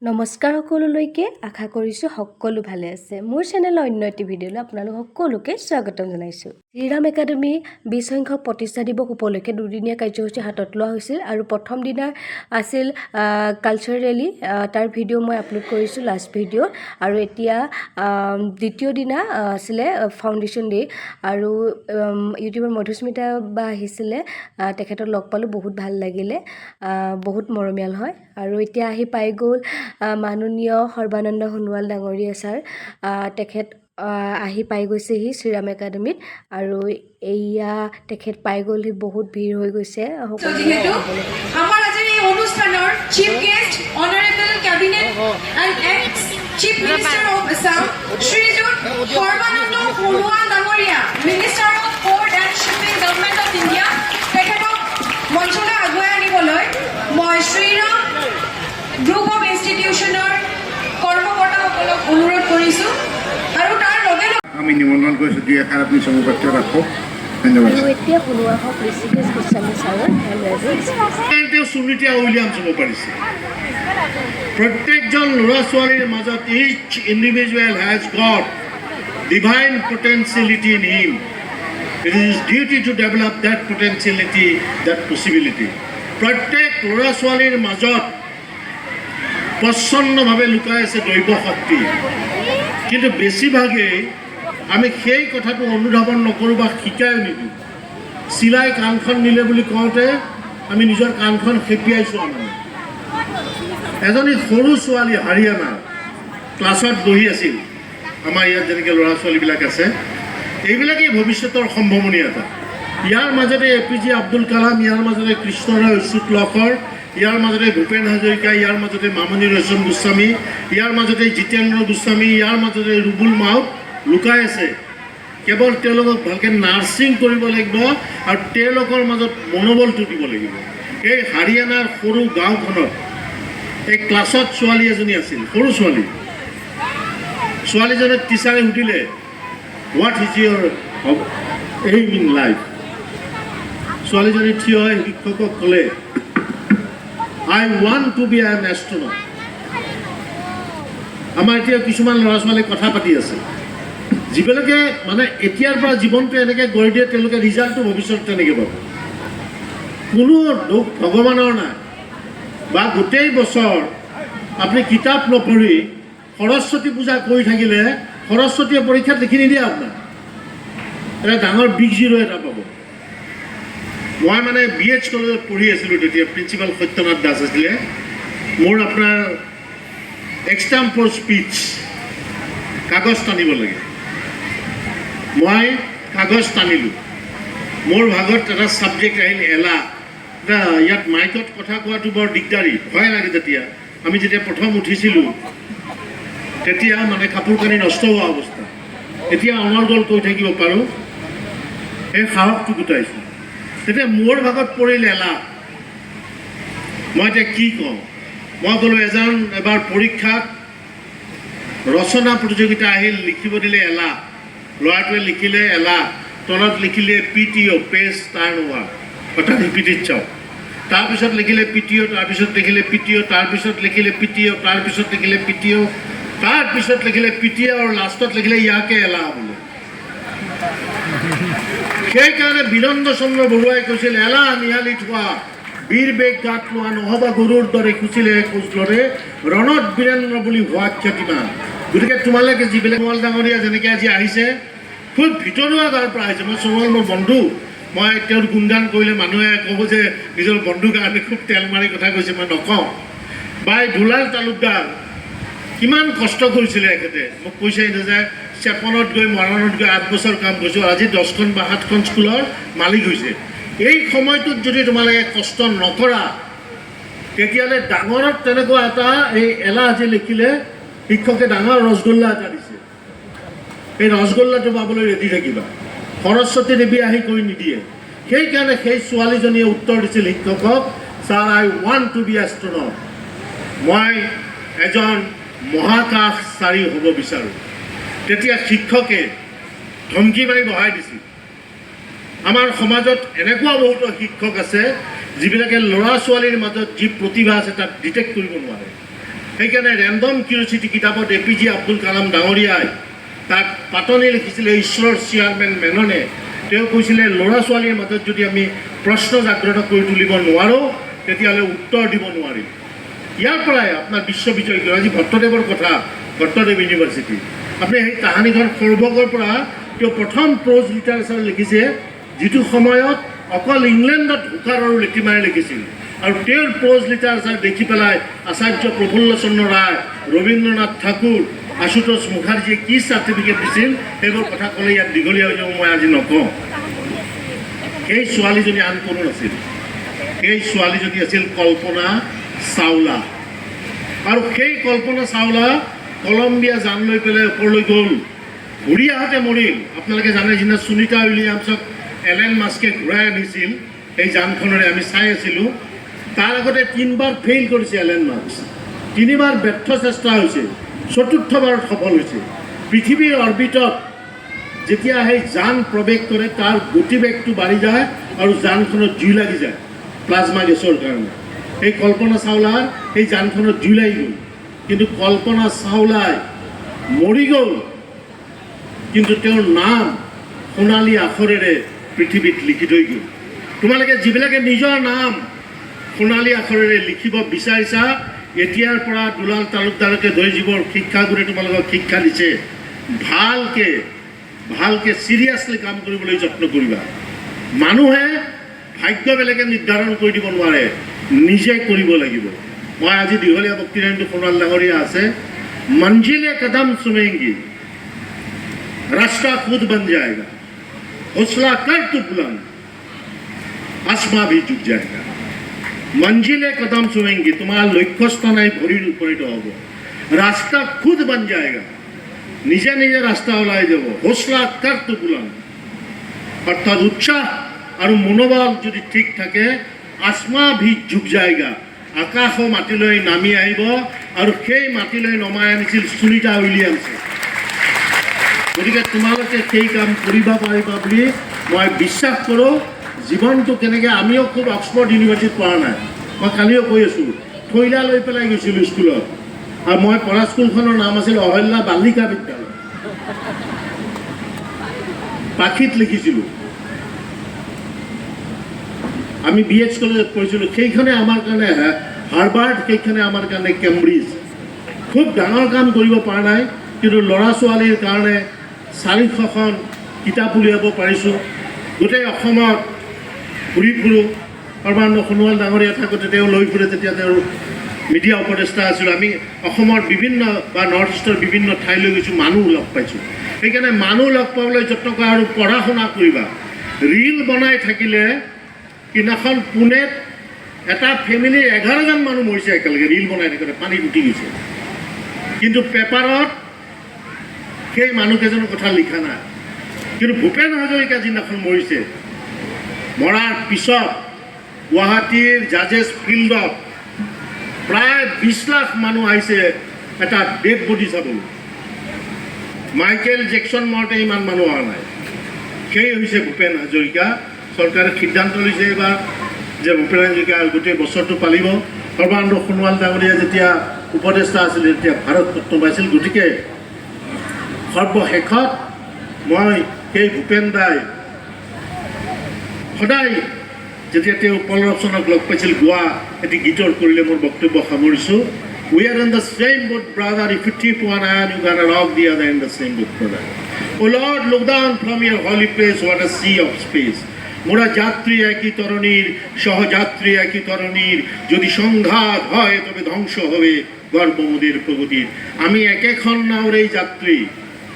নমস্কাৰ সকলোলৈকে আশা কৰিছোঁ সকলো ভালে আছে মোৰ চেনেলৰ অন্য এটি ভিডিঅ'লৈ আপোনালোক সকলোকে স্বাগতম জনাইছোঁ শ্ৰীৰাম একাডেমী 20 সংখ্যক প্ৰতিষ্ঠা দিৱস উপলক্ষে দুদিনীয়া কাৰ্যসূচী হাতত লোৱা হৈছিল আৰু প্ৰথম দিনা আছিল কালচাৰ ৰেলী তাৰ ভিডিঅ' মই আপলোড কৰিছোঁ লাষ্ট ভিডিঅ' আৰু এতিয়া দ্বিতীয় দিনা আছিলে ফাউণ্ডেশ্যন ডে আৰু ইউটিউবৰ মধুস্মিতা বা আহিছিলে তেখেতক লগ পালোঁ বহুত ভাল লাগিলে বহুত মৰমীয়াল হয় আৰু এতিয়া আহি পাই গ'ল মাননীয় সৰ্বানন্দ সোণোৱাল ডাঙৰীয়া ছাৰ তেখেত আহি পাই গৈছেহি শ্ৰীৰাম একাডেমীত আৰু এয়া তেখেত পাই গ'লহি বহুত ভিৰ হৈ গৈছে আমাৰ আজি এই অনুষ্ঠানৰ chief guest honourable cabinet and ex chief minister of Assam Srijut Sarbananda Sonowal ডাঙৰীয়া minister of port and shipping government of India তেখেতক মঞ্চলৈ আগুৱাই আনিবলৈ মই শ্ৰীৰাম গ্ৰুপ অফ ইনষ্টিটিউচনৰ কৰ্মকৰ্তাসকলক অনুৰোধ কৰিছোঁ আৰু তাৰ লগে লগে আমি নিমন্ত্ৰণ কৰিছোঁ দুই এষাৰ আপুনি চমুপাত্ৰ ৰাখক ধন্যবাদ আৰু এতিয়া শুনোৱা হওক ঋষিকেশ গোস্বামী ছাৰৰ তেওঁ সুনীতা উইলিয়ামছ হ'ব পাৰিছে প্ৰত্যেকজন ল'ৰা ছোৱালীৰ মাজত each individual has got divine potentiality in him it is duty to develop that potentiality that possibility প্ৰত্যেক ল'ৰা ছোৱালীৰ মাজত প্ৰচণ্ডভাৱে লুকাই আছে দৈৱ শক্তি কিন্তু বেছিভাগেই আমি সেই কথাটো অনুধাৱন নকৰোঁ বা শিকাই নিদিওঁ চিলাই কাণখন নিলে বুলি কওঁতে আমি নিজৰ কাণখন খেপিয়াইছোঁ আমি এজনী সৰু ছোৱালী হাৰিয়ানা ক্লাছত বহি আছিল আমাৰ ইয়াত যেনেকৈ ল'ৰা ছোৱালীবিলাক আছে এইবিলাকেই ভৱিষ্যতৰ সম্ভাৱনীয়তা ইয়াৰ মাজতে APJ আব্দুল কালাম ইয়াৰ মাজতে কৃষ্ণৰায় অচ্যুত লহকৰ ইয়াৰ মাজতে ভূপেন হাজৰিকা ইয়াৰ মাজতে মামণি ৰয়ছম গোস্বামী ইয়াৰ মাজতে জিতেন্দ্ৰ গোস্বামী ইয়াৰ মাজতে ৰুবুল মাউত লুকাই আছে কেৱল তেওঁলোকক ভালকৈ নাৰ্ছিং কৰিব লাগিব আৰু তেওঁলোকৰ মাজত মনোবলটো দিব লাগিব এই হাৰিয়ানাৰ সৰু গাঁওখনত এই ক্লাছত ছোৱালী এজনী আছিল সৰু ছোৱালীজনীক টিচাৰে সুধিলে what is your aim in life ছোৱালীজনী থিয় হৈ শিক্ষকক ক'লে I want to be an astronaut. আমাৰ এতিয়া কিছুমান ল'ৰা ছোৱালীয়ে কথা পাতি আছে যিবিলাকে মানে এতিয়াৰ পৰা জীৱনটো এনেকৈ গঢ়ি দিয়ে তেওঁলোকে ৰিজাল্টটো ভৱিষ্যত তেনেকৈ পাব কোনো দুখ ভগৱানৰ নাই বা গোটেই বছৰ আপুনি কিতাপ নপঢ়ি সৰস্বতী পূজা কৰি থাকিলে সৰস্বতীয়ে পৰীক্ষাত লিখি নিদিয়ে আপোনাৰ এটা ডাঙৰ বিগ জিৰ' এটা পাব মই মানে BH কলেজত পঢ়ি আছিলোঁ তেতিয়া প্ৰিন্সিপাল সত্যনাথ দাস আছিলে মোৰ আপোনাৰ এক্সাম ফৰ স্পীচ কাগজ টানিব লাগে মই কাগজ টানিলোঁ মোৰ ভাগত এটা ছাবজেক্ট আহিল এলাহ এটা ইয়াত মাইকত কথা কোৱাটো বৰ দিগদাৰী ভয় লাগে তেতিয়া আমি যেতিয়া প্ৰথম উঠিছিলোঁ তেতিয়া মানে কাপোৰ কানি নষ্ট হোৱা অৱস্থা এতিয়া অনৰ্গল কৈ থাকিব পাৰোঁ এই সাহসটো গোটাইছোঁ তেতিয়া মোৰ ভাগত পৰিল এলাহ মই এতিয়া কি কওঁ মই ক'লোঁ এবাৰ পৰীক্ষাত ৰচনা প্ৰতিযোগিতা আহিল লিখিব দিলে এলাহ ল'ৰাটোৱে লিখিলে এলাহ তলত লিখিলে PTO পেজ টাৰ্ণ অভাৰ অৰ্থাৎ ৰিপিটেড চাওক তাৰপিছত লিখিলে PTO তাৰপিছত লিখিলে PTO তাৰপিছত লিখিলে PTO তাৰপিছত লিখিলে PTO তাৰপিছত লিখিলে PTO আৰু লাষ্টত লিখিলে ইয়াকে এলাহ বোলে সেইকাৰণে বীৰেন্দ্ৰ চন্দ্ৰ বৰুৱাই কৈছিল এলাহ নিহালি থোৱা বীৰ বেগ গাত লোৱা নহবা গৰুৰ দৰে খুচিলে খোজ লৰে ৰণত বীৰেন্দ্ৰ বুলি হোৱা খ্যাতিমান গতিকে তোমালোকে যিবিলাক সোণোৱাল ডাঙৰীয়া যেনেকৈ আজি আহিছে খুব ভিতৰুৱা গাঁৱৰ পৰা আহিছে মই সোণোৱাল মোৰ বন্ধু মই তেওঁৰ গুণগান কৰিলে মানুহে ক'ব যে নিজৰ বন্ধুৰ কাৰণে খুব তেল মাৰি কথা কৈছে মই নকওঁ বাই দুলাল তালুকদাৰ কিমান কষ্ট কৰিছিলে এখেতে মোক কৈছে যে চেপনত গৈ মৰাণত গৈ 8 বছৰ কাম কৰিছোঁ আজি 10খন বা 7খন স্কুলৰ মালিক হৈছে এই সময়টোত যদি তোমালোকে কষ্ট নকৰা তেতিয়াহ'লে ডাঙৰত তেনেকুৱা এটা এই এলাহ আজি লিখিলে শিক্ষকে ডাঙৰ ৰসগোল্লা এটা দিছে এই ৰসগোল্লাটো পাবলৈ ৰেডি থাকিবা সৰস্বতী দেৱী আহি কৈ নিদিয়ে সেইকাৰণে সেই ছোৱালীজনীয়ে উত্তৰ দিছিল শিক্ষকক sir I want to be astronaut মই এজন মহাকাশচাৰী হ'ব বিচাৰোঁ তেতিয়া শিক্ষকে ধমকি মাৰি বহাই দিছিল আমাৰ সমাজত এনেকুৱা বহুতো শিক্ষক আছে যিবিলাকে ল'ৰা ছোৱালীৰ মাজত যি প্ৰতিভা আছে তাক ডিটেক্ট কৰিব নোৱাৰে সেইকাৰণে ৰেণ্ডম কিউৰিচিটি কিতাপত APJ আব্দুল কালাম ডাঙৰীয়াই তাক পাতনি লিখিছিলে ঈশ্বৰৰ চেয়াৰমেন মেননে। তেওঁ কৈছিলে ল'ৰা ছোৱালীৰ মাজত যদি আমি প্ৰশ্ন জাগ্ৰত কৰি তুলিব নোৱাৰোঁ তেতিয়াহ'লে উত্তৰ দিব নোৱাৰিম। ইয়াৰ পৰাই আপোনাৰ বিশ্ববিজয় আজি ভট্টদেৱৰ কথা, ভট্টদেৱ ইউনিভাৰ্চিটি, আপুনি সেই কাহিনীখন সৌৰভৰ পৰা তেওঁ প্ৰথম প্ৰ'জ লিটাৰেচাৰ লিখিছে, যিটো সময়ত অকল ইংলেণ্ডত হুকাৰ আৰু লেটিমাৰে লিখিছিল। আৰু তেওঁৰ প্ৰ'জ লিটাৰেচাৰ দেখি পেলাই আচাৰ্য প্ৰফুল্ল চন্দ্ৰ ৰায়, ৰবীন্দ্ৰনাথ ঠাকুৰ, আশুতোষ মুখাৰ্জীয়ে কি চাৰ্টিফিকেট দিছিল সেইবোৰ কথা ক'লে ইয়াত দীঘলীয়া হৈ যাব, মই আজি নকওঁ। সেই ছোৱালীজনী আন কোনো নাছিল, সেই ছোৱালীজনী আছিল কল্পনা চাওলা। আৰু সেই কল্পনা চাওলা কলম্বিয়া জান লৈ পেলাই ওপৰলৈ গ'ল, ঘূৰি আহোঁতে মৰিল। আপোনালোকে জানে যিদিনা সুনিতা উইলিয়ামছক এলেন মাস্কে ঘূৰাই আনিছিল এই জানখনেৰে, আমি চাই আছিলোঁ। তাৰ আগতে 3বাৰ ফেইল কৰিছে এলেন মাস্ক, 3বাৰ ব্যৰ্থ চেষ্টা হৈছে, 4ৰ্থবাৰত সফল হৈছে। পৃথিৱীৰ অৰ্বিটত যেতিয়া সেই যান প্ৰৱেশ কৰে তাৰ গতিবেগটো বাঢ়ি যায় আৰু যানখনত জুই লাগি যায় প্লাজমা গেছৰ কাৰণে। এই কল্পনা চাওলাৰ সেই যানখনত জুই লাগি গ'ল, কিন্তু কল্পনা চাওলাই মৰি গ'ল, কিন্তু তেওঁৰ নাম সোণালী আখৰেৰে পৃথিৱীত লিখি থৈ গ'ল। তোমালোকে যিবিলাকে নিজৰ নাম সোণালী আখৰেৰে লিখিব বিচাৰিছা, এতিয়াৰ পৰা দুলাল তালুকদাৰকে ধৰি যিবোৰ শিক্ষাগুৰুৱে তোমালোকক শিক্ষা দিছে, ভালকৈ চিৰিয়াছলি কাম কৰিবলৈ যত্ন কৰিবা। মানুহে ভাগ্য বেলেগে নিৰ্ধাৰণ কৰি দিব নোৱাৰে, নিজে কৰিব লাগিব। মই আজি দীঘলীয়া বক্তৃতাটো সোণাল ডাঙৰীয়া আছে, মঞ্জিলে কদম চুমেংগি ৰাস্তা খুদ বন যায়গা, হৌসলা কৰ তু বুলন্দ আসমা ভি ঝুক যায়গা। মঞ্জিলে কদম চুমেংগি, তোমাৰ লক্ষ্যস্থানাই ভৰিত উপনীত হ'ব, ৰাস্তা খুদ বন যায়গা, নিজে নিজে ৰাস্তা ওলাই যাব। হৌসলা কৰ তু বুলন্দ, অৰ্থাৎ উৎসাহ আৰু মনোবল যদি ঠিক থাকে, আসমা ভি ঝুক যায়গা, আকাশো মাটিলৈ নামি আহিব। আৰু সেই মাটিলৈ নমাই আনিছিল সুনিতা উইলিয়ামছে। গতিকে তোমালোকে সেই কাম কৰিব পাৰিবা বুলি মই বিশ্বাস কৰোঁ। জীৱনটো কেনেকৈ, আমিও খুব অক্সফৰ্ড ইউনিভাৰ্চিটিত পঢ়া নাই, মই কালিও কৈ আছোঁ, থৈলা লৈ পেলাই গৈছিলোঁ স্কুলত। আৰু মই পঢ়া স্কুলখনৰ নাম আছিল অহল্যা বালিকা বিদ্যালয়, পাখিত লিখিছিলোঁ। আমি BH কলেজত পঢ়িছিলোঁ, সেইখনে আমাৰ কাৰণে হাৰ্ভাৰ্ড, সেইখনে আমাৰ কাৰণে কেম্ব্ৰিজ। খুব ডাঙৰ কাম কৰিব পৰা নাই, কিন্তু ল'ৰা ছোৱালীৰ কাৰণে 400খন কিতাপ উলিয়াব পাৰিছোঁ। গোটেই অসমত ঘূৰি ফুৰোঁ। সৰ্বানন্দ সোণোৱাল ডাঙৰীয়া থাকোঁতে তেওঁ লৈ ফুৰে, তেতিয়া তেওঁৰ মিডিয়া উপদেষ্টা আছিল। আমি অসমৰ বিভিন্ন বা নৰ্থ ইষ্টৰ বিভিন্ন ঠাইলৈ গৈছোঁ, মানুহ লগ পাইছোঁ। সেইকাৰণে মানুহ লগ পাবলৈ যত্ন কৰা আৰু পঢ়া শুনা কৰিবা। ৰীল বনাই থাকিলে, সিদিনাখন পুনেত এটা ফেমিলিৰ 11জন মানুহ মৰিছে একেলগে, ৰীল বনাই থাকোঁতে পানীত উঠি গৈছে, কিন্তু পেপাৰত সেই মানুহকেইজনৰ কথা লিখা নাই। কিন্তু ভূপেন হাজৰিকা যিদিনাখন মৰিছে, মৰাৰ পিছত গুৱাহাটীৰ জাজেছ ফিল্ডত প্ৰায় 20 লাখ মানুহ আহিছে এটা ডেড বডি চাবলৈ। মাইকেল জেকচন মৰোঁতে ইমান মানুহ অহা নাই। সেই হৈছে ভূপেন হাজৰিকা। চৰকাৰে সিদ্ধান্ত লৈছে এইবাৰ যে ভূপেন হাজৰিকা গোটেই বছৰটো পালিব। সৰ্বানন্দ সোণোৱাল ডাঙৰীয়া যেতিয়া উপদেষ্টা আছিল, তেতিয়া ভাৰত ৰত্ন পাইছিল। গতিকে সৰ্বশেষত মই সেই ভূপেন দাই সদায় যেতিয়া তেওঁ পল্লৱচনক লগ পাইছিল, গোৱা এটি গীতৰ কৰিলে মোৰ বক্তব্য সামৰিছোঁ। We are in the same boat, brother. If you tip one hand, you gotta rock the other in the same boat, brother. Oh Lord, look down from your holy place, what a sea of space. মোরা যাত্রী একই তরণীর, সহযাত্রী একই তরণীর, যদি সংঘাত হয় তবে ধ্বংস হবে গর্ব মোদের প্রগতির। আমি একেখন নাওরেই যাত্রী,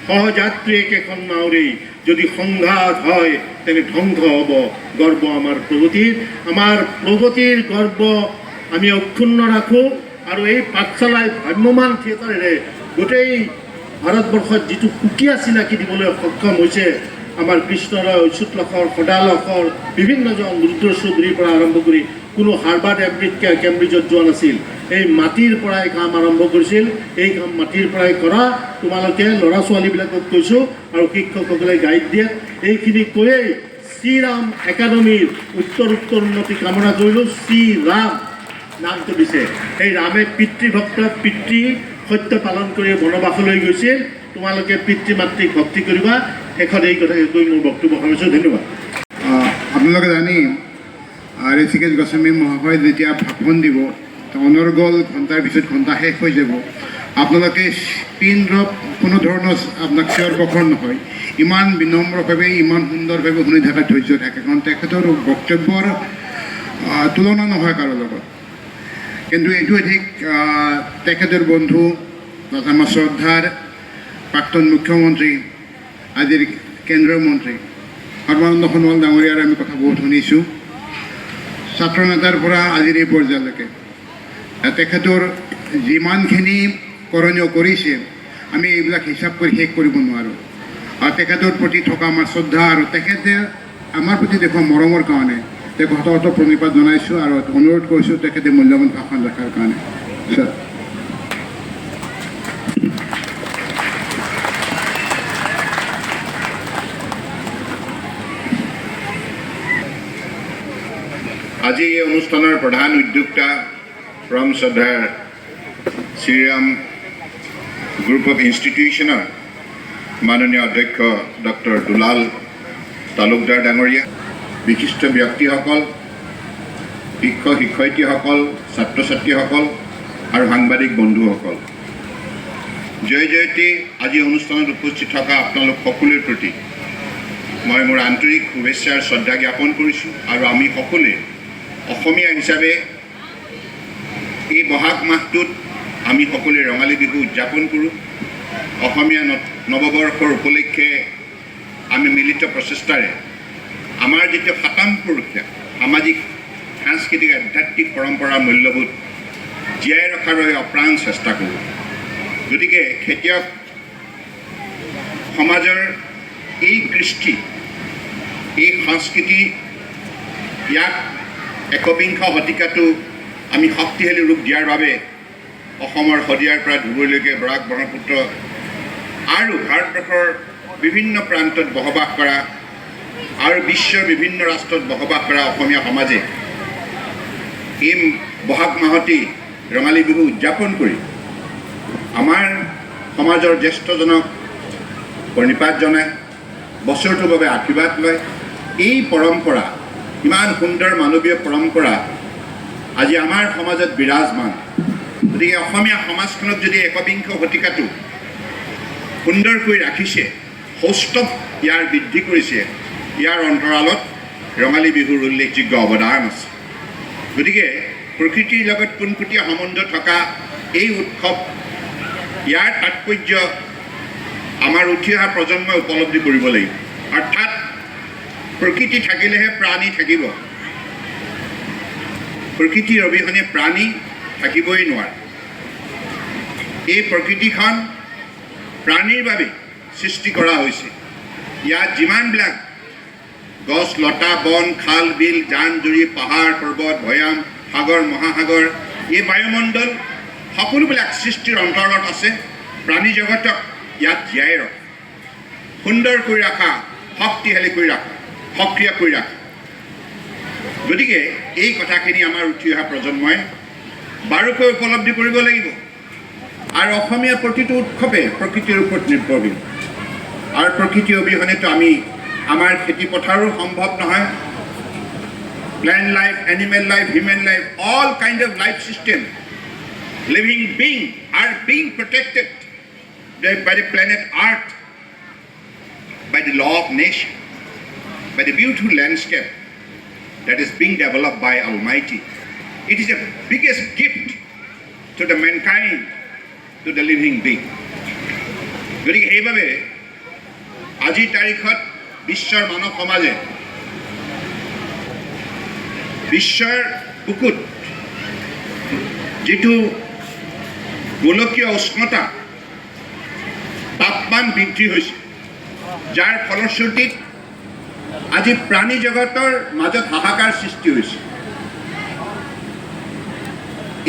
সহযাত্রী একেখন নাওরেই, যদি সংঘাত হয় তেনে ধ্বংস হব গর্ব আমার প্রগতির। আমার প্রগতির গর্ব আমি অক্ষুণ্ণ রাখোঁ। আৰু এই পাঠশালায় ভ্ৰাম্যমান থিয়েটাৰেৰে গোটেই ভাৰতবৰ্ষত যিটো সুকীয়া চিনাকি দিবলৈ সক্ষম হৈছে আমাৰ কৃষ্ণৰায়, অচ্যুত লখৰ, সদা লখৰ, বিভিন্নজন ৰুদ্ৰ চৌধুৰীৰ পৰা আৰম্ভ কৰি কোনো হাৰ্ভাৰ্ড কেম্ব্ৰিজত যোৱা নাছিল। এই মাটিৰ পৰাই কাম আৰম্ভ কৰিছিল। এই কাম মাটিৰ পৰাই কৰা। তোমালোকে ল'ৰা ছোৱালীবিলাকক কৈছোঁ আৰু শিক্ষকসকলে গাইড দিয়ে। এইখিনি কৈয়েই শ্ৰীৰাম একাডেমীৰ উত্তৰ উন্নতি কামনা কৰিলোঁ। শ্ৰীৰাম নামটো দিছে। সেই ৰামে পিতৃভক্ত পিতৃ সত্য পালন কৰি বনবাসলৈ গৈছিল। তোমালোকে পিতৃ মাতৃক ভক্তি কৰিবা। শেষত এই কথা কৈ মোৰ বক্তব্য সামৰিছোঁ। ধন্যবাদ। আপোনালোকে জানি ঋষিকেশ গোস্বামী মহাশয় যেতিয়া ভাষণ দিব অনৰ্গল ঘণ্টাৰ পিছত ঘণ্টা শেষ হৈ যাব। আপোনালোকে পিন ড্ৰপ কোনো ধৰণৰ আপোনাক চিঞৰ বাখৰ নহয়, ইমান বিনম্ৰভাৱে ইমান সুন্দৰভাৱে শুনি থকাৰ ধৈৰ্য থাকে, কাৰণ তেখেতৰ বক্তব্যৰ তুলনা নহয় কাৰো লগত। কিন্তু এইটো ঠিক তেখেতৰ বন্ধু তথা আমাৰ শ্ৰদ্ধাৰ প্ৰাক্তন মুখ্যমন্ত্ৰী আজিৰ কেন্দ্ৰীয় মন্ত্ৰী সৰ্বানন্দ সোণোৱাল ডাঙৰীয়াৰ আমি কথা বহুত শুনিছোঁ, ছাত্ৰ নেতাৰ পৰা আজিৰ এই পৰ্যায়লৈকে। তেখেতৰ যিমানখিনি কৰণীয় কৰিছে আমি এইবিলাক হিচাপ কৰি শেষ কৰিব নোৱাৰোঁ। আৰু তেখেতৰ প্ৰতি থকা আমাৰ শ্ৰদ্ধা আৰু তেখেতে আমাৰ প্ৰতি দেখুওৱা মৰমৰ কাৰণে তেখেতক প্ৰণিপাত জনাইছোঁ আৰু অনুৰোধ কৰিছোঁ তেখেতে মূল্যৱান ভাষণ ৰখাৰ কাৰণে। আজি এই অনুষ্ঠানৰ প্ৰধান উদ্যোক্তা পৰম শ্ৰদ্ধাৰ শ্ৰীৰাম গ্ৰুপ অফ ইনষ্টিটিউশ্যনৰ মাননীয় অধ্যক্ষ ডক্টৰ দুলাল তালুকদাৰ ডাঙৰীয়া, বিশিষ্ট ব্যক্তিসকল, শিক্ষক শিক্ষয়িত্ৰীসকল, ছাত্ৰ ছাত্ৰীসকল আৰু সাংবাদিক বন্ধুসকল, জয় জয়তী। আজি অনুষ্ঠানত উপস্থিত থকা আপোনালোক সকলোৰে প্ৰতি মই মোৰ আন্তৰিক শুভেচ্ছা আৰু শ্ৰদ্ধা জ্ঞাপন কৰিছোঁ। আৰু আমি সকলোৱে অসমীয়া হিচাপে এই বহাগ মাহটোত আমি সকলোৱে ৰঙালী বিহু উদযাপন কৰোঁ। অসমীয়া নৱবৰ্ষৰ উপলক্ষে আমি মিলিত প্ৰচেষ্টাৰে আমাৰ যিটো শতাংশৰূপীয়া সামাজিক সাংস্কৃতিক আধ্যাত্মিক পৰম্পৰাৰ মূল্যবোধ জীয়াই ৰখাৰ বাবে অপ্ৰাণ চেষ্টা কৰোঁ। গতিকে খেতিয়ক সমাজৰ এই কৃষ্টি, এই সংস্কৃতি, ইয়াক একবিংশ শতিকাটো আমি শক্তিশালী ৰূপ দিয়াৰ বাবে অসমৰ শদিয়াৰ পৰা ধুবুৰীলৈকে বৰাক ব্ৰহ্মপুত্ৰ আৰু ভাৰতবৰ্ষৰ বিভিন্ন প্ৰান্তত বসবাস কৰা আৰু বিশ্বৰ বিভিন্ন ৰাষ্ট্ৰত বসবাস কৰা অসমীয়া সমাজে এই বহাগ মাহতেই ৰঙালী বিহু উদযাপন কৰি আমাৰ সমাজৰ জ্যেষ্ঠজনক প্ৰণিপাত জনায়, বছৰটোৰ বাবে আশীৰ্বাদ লয়। এই পৰম্পৰা, ইমান সুন্দৰ মানৱীয় পৰম্পৰা আজি আমাৰ সমাজত বিৰাজমান। গতিকে অসমীয়া সমাজখনক যদি একবিংশ শতিকাটো সুন্দৰকৈ ৰাখিছে, সৌষ্ঠৱ ইয়াৰ বৃদ্ধি কৰিছে, ইয়াৰ অন্তৰালত ৰঙালী বিহুৰ উল্লেখযোগ্য অৱদান আছে। গতিকে প্ৰকৃতিৰ লগত পোনপটীয়া সম্বন্ধ থকা এই উৎসৱ, ইয়াৰ তাৎপৰ্য আমাৰ উঠি অহা প্ৰজন্মই উপলব্ধি কৰিব লাগিব। অৰ্থাৎ প্ৰকৃতি থাকিলেহে প্ৰাণী থাকিব, প্ৰকৃতিৰ অবিহনে প্ৰাণী থাকিবই নোৱাৰে। এই প্ৰকৃতিখন প্ৰাণীৰ বাবে সৃষ্টি কৰা হৈছে। ইয়াত যিমানবিলাক গছ লতা বন খাল বিল জান জুৰি পাহাৰ পৰ্বত ভৈয়াম সাগৰ মহাসাগৰ, এই বায়ুমণ্ডল সকলোবিলাক সৃষ্টিৰ অন্তৰত আছে। প্ৰাণী জগতক ইয়াত জীয়াই ৰখা, সুন্দৰ কৰি ৰখা, শক্তিশালী কৰি ৰখা, সক্ৰিয় কৰি ৰাখা। গতিকে এই কথাখিনি আমাৰ উঠি অহা প্ৰজন্মই বাৰুকৈ উপলব্ধি কৰিব লাগিব। আৰু অসমীয়া প্ৰতিটো উৎসৱে প্ৰকৃতিৰ ওপৰত নিৰ্ভৰশীল, আৰু প্ৰকৃতি অবিহনেতো আমাৰ খেতি পথাৰো সম্ভৱ নহয়। Plant life, animal life, human life, all kind of life system, living being are being protected by the planet Earth, by the law of nature, by the beautiful landscape that is being developed by Almighty. It is the biggest gift to the mankind, to the living being. গতিকে সেইবাবে আজিৰ তাৰিখত বিশ্বৰ মানৱ সমাজে বিশ্বৰ বুকুত যিটো গোলকীয় উষ্ণতা, তাপমান বৃদ্ধি হৈছে, যাৰ ফলশ্ৰুতিত আজি প্ৰাণী জগতৰ মাজত হাহাকাৰ সৃষ্টি হৈছে।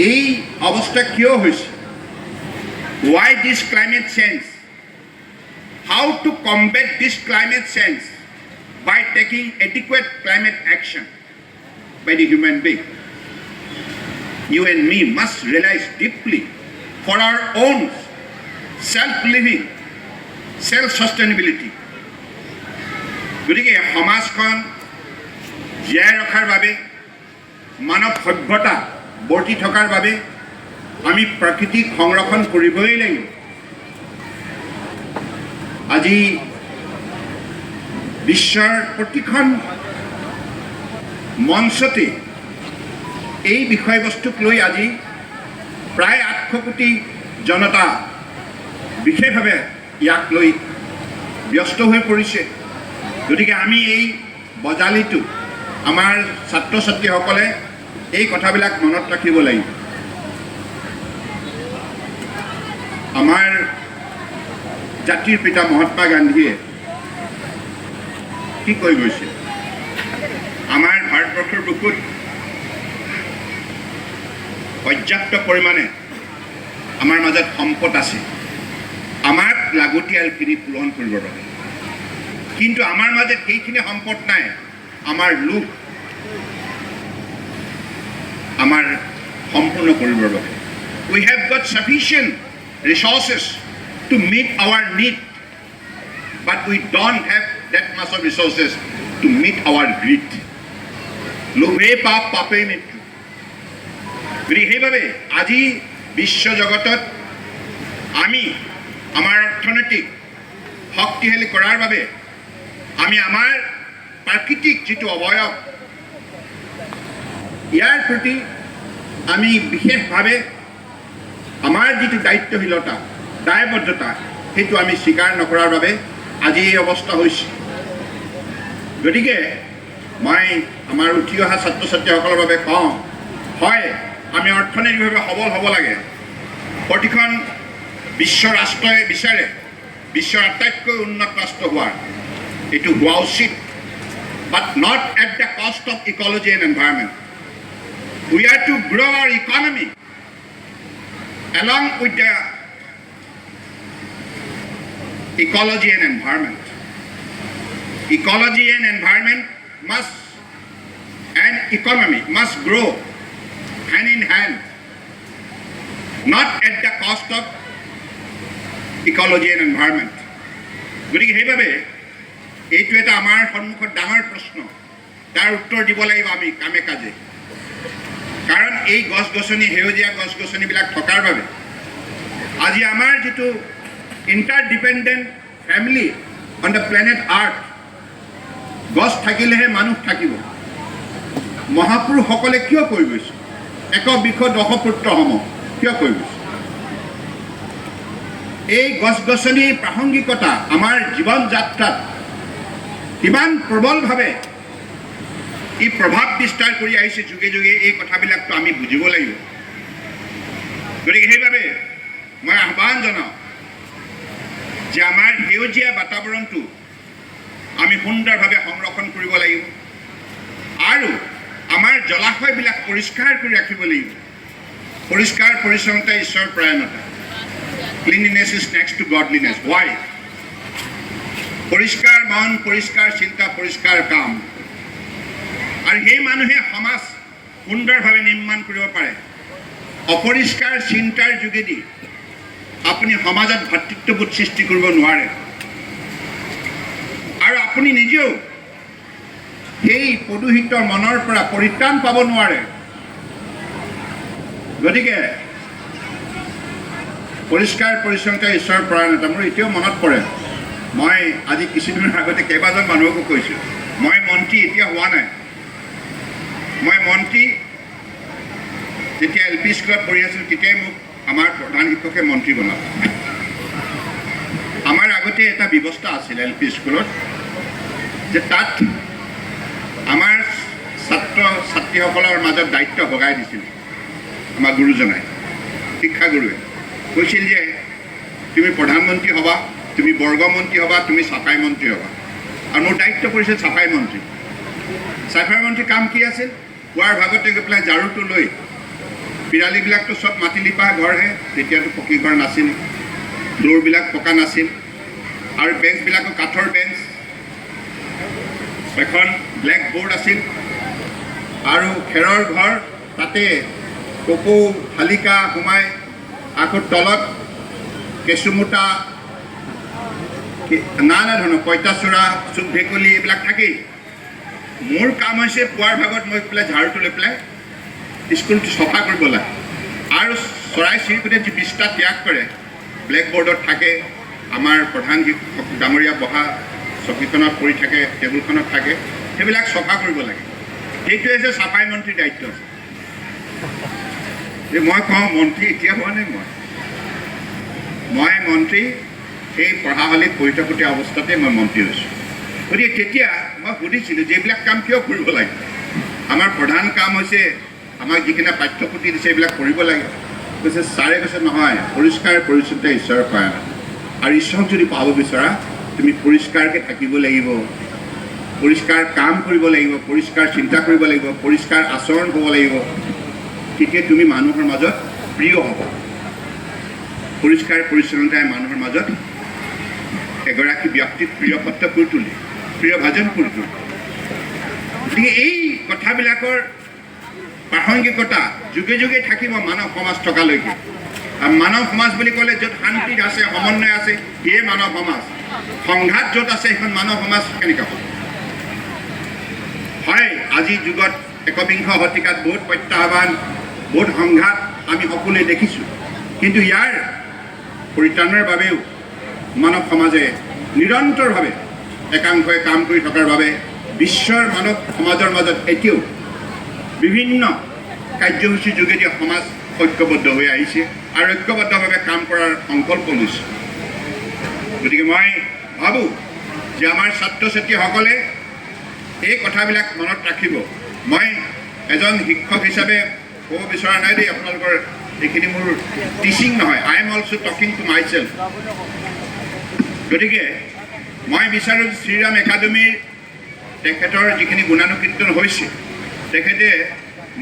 এই অৱস্থা কিয় হৈছে? Why this climate change? How to combat this climate change? By taking adequate climate action by the human being. you and me must realize deeply for our own self-living, self-sustainability. গতিকে সমাজখন জীয়াই ৰখাৰ বাবে মানৱ সভ্যতা বৰ্তি থকাৰ বাবে আমি প্ৰাকৃতিক সংৰক্ষণ কৰিবই লাগিব। আজি বিশ্বৰ প্ৰতিখন মঞ্চতে এই বিষয়বস্তুক লৈ আজি প্ৰায় 800 কোটি জনতা বিশেষভাৱে ইয়াক লৈ ব্যস্ত হৈ পৰিছে। গতিকে আমি এই বজালিটো আমাৰ ছাত্ৰ ছাত্ৰীসকলে এই কথাবিলাক মনত ৰাখিব লাগিব। আমাৰ জাতিৰ পিতা মহাত্মা গান্ধীয়ে কি কৈ গৈছে, আমাৰ ভাৰতবৰ্ষৰ বুকুত পৰ্যাপ্ত পৰিমাণে আমাৰ মাজত সম্পদ আছে আমাক লাগতিয়ালখিনি পূৰণ কৰিবৰ বাবে, কিন্তু আমাৰ মাজত সেইখিনি সম্পদ নাই। আমাৰ লোভ আমাৰ সম্পূৰ্ণ কৰিবৰ বাবে। We have got sufficient resources to meet our need, but we don't have that much of resources to meet our greed. লোভে পাপ, পাপেই মৃত্যু। গতিকে সেইবাবে আজি বিশ্ব জগতত আমি আমাৰ অৰ্থনৈতিক শক্তিশালী কৰাৰ বাবে আমি আমাৰ প্ৰাকৃতিক যিটো অৱয়ব ইয়াৰ প্ৰতি আমি বিশেষভাৱে আমাৰ যিটো দায়িত্বশীলতা, দায়বদ্ধতা সেইটো আমি স্বীকাৰ নকৰাৰ বাবে আজি এই অৱস্থা হৈছে। গতিকে মই আমাৰ উঠি অহা ছাত্ৰ ছাত্ৰীসকলৰ বাবে কওঁ, হয় আমি অৰ্থনৈতিকভাৱে সবল হ'ব লাগে। প্ৰতিখন বিশ্ব ৰাষ্ট্ৰই বিচাৰে বিশ্বৰ আটাইতকৈ উন্নত ৰাষ্ট্ৰ হোৱাৰ, এইটো হোৱা উচিত, but not at the cost of ecology and environment. We are to grow our economy along with the ecology and environment. Ecology and environment and economy must grow hand in hand, not at the cost of ecology and environment. গতিকে সেইবাবে এইটো এটা আমাৰ সন্মুখত ডাঙৰ প্ৰশ্ন, তাৰ উত্তৰ দিব লাগিব আমি কামে কাজে। কাৰণ এই গছ গছনি, সেউজীয়া গছ গছনিবিলাক থকাৰ বাবে আজি আমাৰ যিটো ইণ্টাৰডিপেণ্ডেণ্ট ফেমিলি অন দ্য প্লেনেট আৰ্থ, গছ থাকিলেহে মানুহ থাকিব। মহাপুৰুষসকলে কিয় কৈ গৈছে, এক বৃক্ষ দশপুত্ৰ সম, কিয় কৈ গৈছে? এই গছ গছনিৰ প্ৰাসংগিকতা আমাৰ জীৱন যাত্ৰাত কিমান প্ৰবলভাৱে ই প্ৰভাৱ বিস্তাৰ কৰি আহিছে যুগে যুগে, এই কথাবিলাকতো আমি বুজিব লাগিব। গতিকে সেইবাবে মই আহ্বান জনাওঁ যে আমাৰ সেউজীয়া বাতাবৰণটো আমি সুন্দৰভাৱে সংৰক্ষণ কৰিব লাগিব আৰু আমাৰ জলাশয়বিলাক পৰিষ্কাৰ কৰি ৰাখিব লাগিব। পৰিষ্কাৰ পৰিচ্ছন্নতা ঈশ্বৰ পৰায়ণতা। Cleanliness is next to godliness. Why? পৰিষ্কাৰ মন, পৰিষ্কাৰ চিন্তা, পৰিষ্কাৰ কাম। আৰু সেই মানুহে সমাজ সুন্দৰভাৱে নিৰ্মাণ কৰিব পাৰে। অপৰিষ্কাৰ চিন্তাৰ যোগেদি আপুনি সমাজত ভাতৃত্ববোধ সৃষ্টি কৰিব নোৱাৰে আৰু আপুনি নিজেও সেই প্ৰদূষিত মনৰ পৰা পৰিত্ৰাণ পাব নোৱাৰে। গতিকে পৰিষ্কাৰ পৰিচ্ছন্নতা ঈশ্বৰৰ পৰায়ণতা। মোৰ এতিয়াও মনত পৰে, মই আজি কিছুদিনৰ আগতে কেইবাজন মানুহকো কৈছোঁ, মই মন্ত্ৰী এতিয়া হোৱা নাই, মই মন্ত্ৰী যেতিয়া LP স্কুলত পঢ়ি আছিলোঁ তেতিয়াই মোক আমাৰ প্ৰধান শিক্ষকে মন্ত্ৰী বনালে। আমাৰ আগতে এটা ব্যৱস্থা আছিল LP স্কুলত যে তাত আমাৰ ছাত্ৰ ছাত্ৰীসকলৰ মাজত দায়িত্ব ভগাই দিছিল। আমাৰ গুৰুজনাই, শিক্ষাগুৰুৱে কৈছিল যে তুমি প্ৰধানমন্ত্ৰী হ'বা, তুমি বৰ্গমন্ত্ৰী হ'বা, তুমি চাফাই মন্ত্ৰী হ'বা। আৰু মোৰ দায়িত্ব পৰিছিল চাফাই মন্ত্ৰী। চাফাই মন্ত্ৰীৰ কাম কি আছিল? পুৱাৰ ভাগতে গৈ পেলাই ঝাৰুটো লৈ, পিৰালিবিলাকতো চব মাটি লিপা ঘৰহে, তেতিয়াতো পকী ঘৰ নাছিল, ফ্ল'ৰবিলাক পকা নাছিল আৰু বেঞ্চবিলাকো কাঠৰ বেঞ্চ, এখন ব্লেক বৰ্ড আছিল আৰু খেৰৰ ঘৰ, তাতে কপৌ শালিকা সোমাই আকৌ তলত কেঁচুমোতা নানা ধৰণৰ পঁইতাচোৰা চুক ভেকুলী এইবিলাক থাকেই। মোৰ কাম হৈছে পুৱাৰ ভাগত মই পেলাই ঝাৰুটো লৈ পেলাই স্কুলটো চফা কৰিব লাগে আৰু চৰাই চিৰিকটিয়ে যি বিষ্ঠা ত্যাগ কৰে ব্লেকবৰ্ডত থাকে, আমাৰ প্ৰধান শিক্ষক ডাঙৰীয়া বহা চকীখনত পৰি থাকে, টেবুলখনত থাকে, সেইবিলাক চফা কৰিব লাগে। সেইটোৱে হৈছে চাফাই মন্ত্ৰীৰ দায়িত্ব। যে মই কওঁ মন্ত্ৰী এতিয়া হোৱা নাই, মই মন্ত্ৰী সেই পঢ়াশালীত পঢ়ি থাকোঁতে অৱস্থাতে মই মন্ত্ৰী হৈছোঁ। গতিকে তেতিয়া মই সুধিছিলোঁ যে এইবিলাক কাম কিয় কৰিব লাগে? আমাৰ প্ৰধান কাম হৈছে আমাক যিখিনি পাঠ্যপুথি দিছে এইবিলাক কৰিব লাগে। কৈছে ছাৰে কৈছে নহয়, পৰিষ্কাৰ পৰিচ্ছন্নতা ঈশ্বৰৰ পায় আৰু ঈশ্বৰক যদি পাব বিচৰা তুমি পৰিষ্কাৰকৈ থাকিব লাগিব, পৰিষ্কাৰ কাম কৰিব লাগিব, পৰিষ্কাৰ চিন্তা কৰিব লাগিব, পৰিষ্কাৰ আচৰণ হ'ব লাগিব, তেতিয়া তুমি মানুহৰ মাজত প্ৰিয় হ'ব। পৰিষ্কাৰ পৰিচ্ছন্নতাই মানুহৰ মাজত এগৰাকী ব্যক্তিক প্ৰিয় পাত্ৰ কৰি তোলে, প্ৰিয় ভাজন কৰি তোলে। গতিকে এই কথাবিলাকৰ প্ৰাসংগিকতা যুগে যুগে থাকিব মানৱ সমাজ থকালৈকে। আৰু মানৱ সমাজ বুলি ক'লে য'ত শান্তি আছে, সমন্বয় আছে, সেয়ে মানৱ সমাজ। সংঘাত য'ত আছে সেইখন মানৱ সমাজ কেনেকৈ হ'ব? হয়, আজিৰ যুগত একবিংশ শতিকাত বহুত প্ৰত্যাহ্বান, বহুত সংঘাত আমি সকলোৱে দেখিছোঁ, কিন্তু ইয়াৰ পৰিত্ৰাণৰ বাবেও মানৱ সমাজে নিৰন্তৰভাৱে একাংশই কাম কৰি থকাৰ বাবে বিশ্বৰ মানৱ সমাজৰ মাজত এতিয়াও বিভিন্ন কাৰ্যসূচীৰ যোগেদি সমাজ ঐক্যবদ্ধ হৈ আহিছে আৰু ঐক্যবদ্ধভাৱে কাম কৰাৰ সংকল্প লৈছে। গতিকে মই ভাবোঁ যে আমাৰ ছাত্ৰ ছাত্ৰীসকলে এই কথাবিলাক মনত ৰাখিব। মই এজন শিক্ষক হিচাপে ক'ব বিচৰা নাই দেই, আপোনালোকৰ এইখিনি মোৰ টিচিং নহয়, I am also' talking to my self. গতিকে মই বিচাৰোঁ শ্ৰীৰাম একাডেমীৰ তেখেতৰ যিখিনি গুণানুকীৰ্তন হৈছে, তেখেতে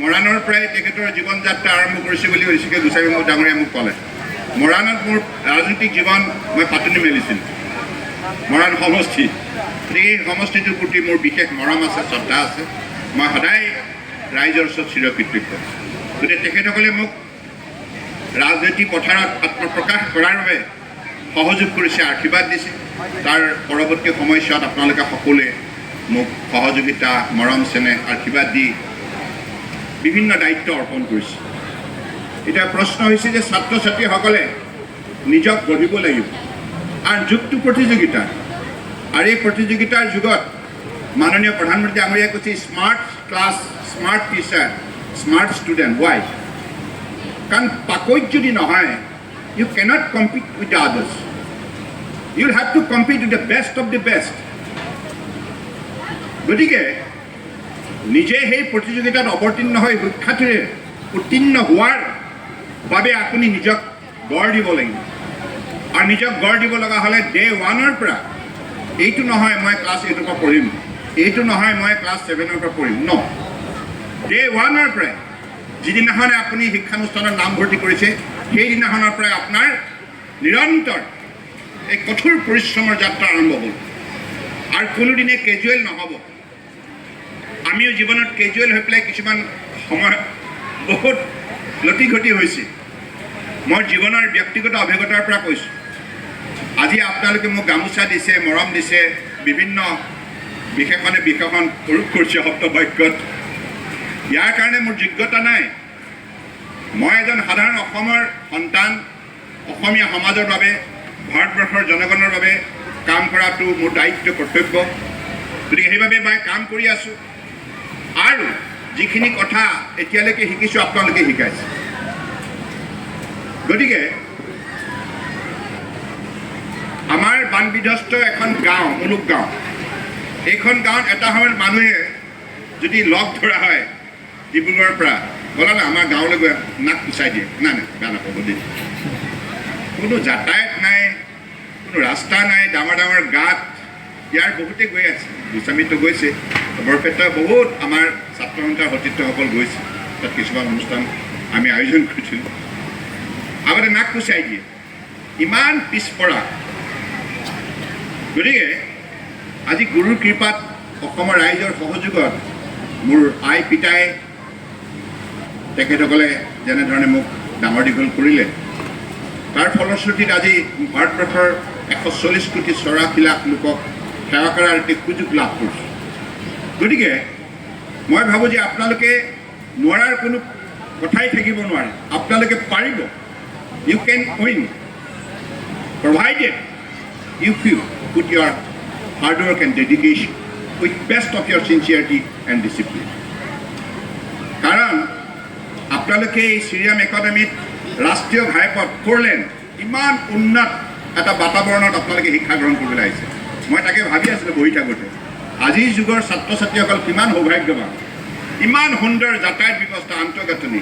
মৰাণৰ পৰাই তেখেতৰ জীৱন যাত্ৰা আৰম্ভ কৰিছে বুলি ঋষিকেশ গোস্বামী ডাঙৰীয়াই মোক ক'লে। মৰাণত মোৰ ৰাজনৈতিক জীৱন মই পাতনি মেলিছিলোঁ, মৰাণ সমষ্টি। এই সমষ্টিটোৰ প্ৰতি মোৰ বিশেষ মৰম আছে, শ্ৰদ্ধা আছে। মই সদায় ৰাইজৰ ওচৰত চিৰকৃতজ্ঞ। গতিকে তেখেতসকলে মোক ৰাজনৈতিক পথাৰত আত্মপ্ৰকাশ কৰাৰ বাবে সহযোগ কৰিছে, আশীৰ্বাদ দিছে। তাৰ পৰৱৰ্তী সময়ছোৱাত আপোনালোকে সকলোৱে মোক সহযোগিতা, মৰম চেনেহ, আশীৰ্বাদ দি বিভিন্ন দায়িত্ব অৰ্পণ কৰিছে। এতিয়া প্ৰশ্ন হৈছে যে ছাত্ৰ ছাত্ৰীসকলে নিজক গঢ়িব লাগিব আৰু যুগটো প্ৰতিযোগিতা, আৰু এই প্ৰতিযোগিতাৰ যুগত মাননীয় প্ৰধানমন্ত্ৰী ডাঙৰীয়াই কৈছে smart class, smart teacher, smart student. Why? কাৰণ পাকৈত যদি নহয়, you cannot compete with the others. You will have to compete with the best of the best. গতিকে নিজে সেই প্ৰতিযোগিতাত অৱতীৰ্ণ হৈ সুখ্যাতিৰে উত্তীৰ্ণ হোৱাৰ বাবে আপুনি নিজক গঢ় দিব লাগিব। আৰু নিজক গঢ় দিব লগা হ'লে ডে ওৱানৰ পৰা, এইটো নহয় মই ক্লাছ 8ৰ পৰা পঢ়িম, এইটো নহয় মই ক্লাছ 7ৰ পৰা পঢ়িম, ন। ডে ওৱানৰ পৰাই যিদিনাখনে আপুনি শিক্ষানুষ্ঠানত নামভৰ্তি কৰিছে, সেইদিনাখনৰ পৰাই আপোনাৰ নিৰন্তৰ এই কঠোৰ পৰিশ্ৰমৰ যাত্ৰা আৰম্ভ হ'ল। আৰু কোনোদিনে কেজুৱেল নহ'ব। আমিও জীৱনত কেজুৱেল হৈ পেলাই কিছুমান সময়ত বহুত লতি ঘটি হৈছে। মই জীৱনৰ ব্যক্তিগত অভিজ্ঞতাৰ পৰা কৈছোঁ। আজি আপোনালোকে মোক গামোচা দিছে, মৰম দিছে, বিভিন্ন বিশেষণে বিশেষণ প্ৰয়োগ কৰিছে শব্দ বাক্যত। ইয়াৰ কাৰণে মোৰ যোগ্যতা নাই। মই এজন সাধাৰণ অসমৰ সন্তান, অসমীয়া সমাজৰ বাবে, ভাৰতবৰ্ষৰ জনগণৰ বাবে কাম কৰাটো মোৰ দায়িত্ব, কৰ্তব্য। গতিকে সেইবাবে মই কাম কৰি আছোঁ। আৰু যিখিনি কথা এতিয়ালৈকে শিকিছোঁ আপোনালোকে শিকাইছে। গতিকে আমাৰ বান বিধ্বস্ত এখন গাঁও, মুলুক গাঁও, এইখন গাঁৱত এটা সময়ত মানুহে যদি লগ ধৰা হয় ডিব্ৰুগড়ৰ পৰা, ব'লা না আমাৰ গাঁৱলৈ গৈ নাক কুচাই দিয়ে। নাই নাই, বেয়া নাপাব দেই। কোনো যাতায়াত নাই, কোনো ৰাস্তা নাই, ডাঙৰ ডাঙৰ গাঁত। ইয়াৰ বহুতে গৈ আছে, গোস্বামীতো গৈছে, বৰপেটা বহুত আমাৰ ছাত্ৰ সন্থাৰ সতীৰ্থসকল গৈছে। তাত কিছুমান অনুষ্ঠান আমি আয়োজন কৰিছিলোঁ। আগতে নাক কুচাই দিয়ে, ইমান পিছপৰা। গতিকে আজি গুৰুৰ কৃপাত, অসমৰ ৰাইজৰ সহযোগত মোৰ আই পিতাই তেখেতসকলে যেনেধৰণে মোক ডাঙৰ দীঘল কৰিলে তাৰ ফলশ্ৰুতিত আজি ভাৰতবৰ্ষৰ 140 কোটি 84 লাখ লোকক সেৱা কৰাৰ এটি সুযোগ লাভ কৰিছোঁ গতিকে মই ভাবোঁ যে আপোনালোকে নোৱাৰাৰ কোনো কথাই থাকিব নোৱাৰে আপোনালোকে পাৰিব you can win provided you put your hard work and dedication with best of your sincerity and discipline কাৰণ আপোনালোকে এই শ্ৰীৰাম একাডেমীত ৰাষ্ট্ৰীয় ঘাইপথ 4 লেন ইমান উন্নত এটা বাতাবৰণত আপোনালোকে শিক্ষা গ্ৰহণ কৰিবলৈ আহিছে মই তাকে ভাবি আছিলোঁ বহি থাকোঁতে আজিৰ যুগৰ ছাত্ৰ ছাত্ৰীসকল কিমান সৌভাগ্যৱান ইমান সুন্দৰ যাতায়াত ব্যৱস্থা আন্তঃগাঁথনি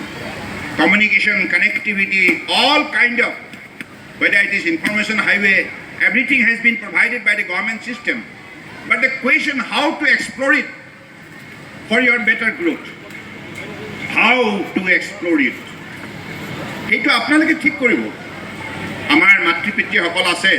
communication connectivity all kind of whether it is information highway everything has been provided by the government system but the question how to explore it for your better growth how to explore it এইটো আপোনালোকে ঠিক কৰিব আমাৰ মাতৃপিতৃসকল আছে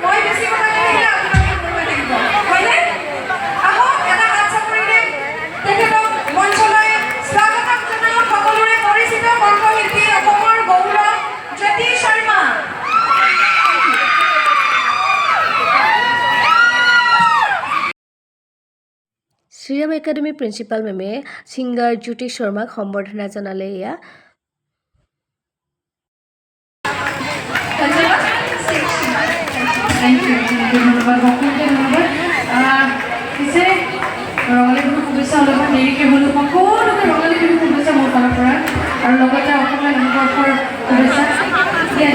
মই বেছি কথা নকলে আপোনালোকে মন থাকিব হয়নে আহক এটা হাত চাপৰিলে তেখেতক মঞ্চলৈ স্বাগতম জনাওঁ সকলোৰে পৰিচিত কণ্ঠশিল্পী অসমৰ গৌৰৱ জ্যোতি শৰ্মা শ্ৰীৰাম একাডেমী প্ৰিন্সিপাল মেমে ছিংগাৰ জ্যোতি শৰ্মাক সম্বৰ্ধনা জনালে এয়া Thank you. ধন্যবাদ সকলোকে ধন্যবাদ পিছে ৰঙালী বিহু শুভেচ্ছা অলপমান দেৰিকৈ হ'লেও সকলোকে ৰঙালী বিহু শুভেচ্ছা মোৰ ফালৰ পৰা আৰু লগতে অসমীয়া নৱবৰ্ষৰ শুভেচ্ছা দিয়া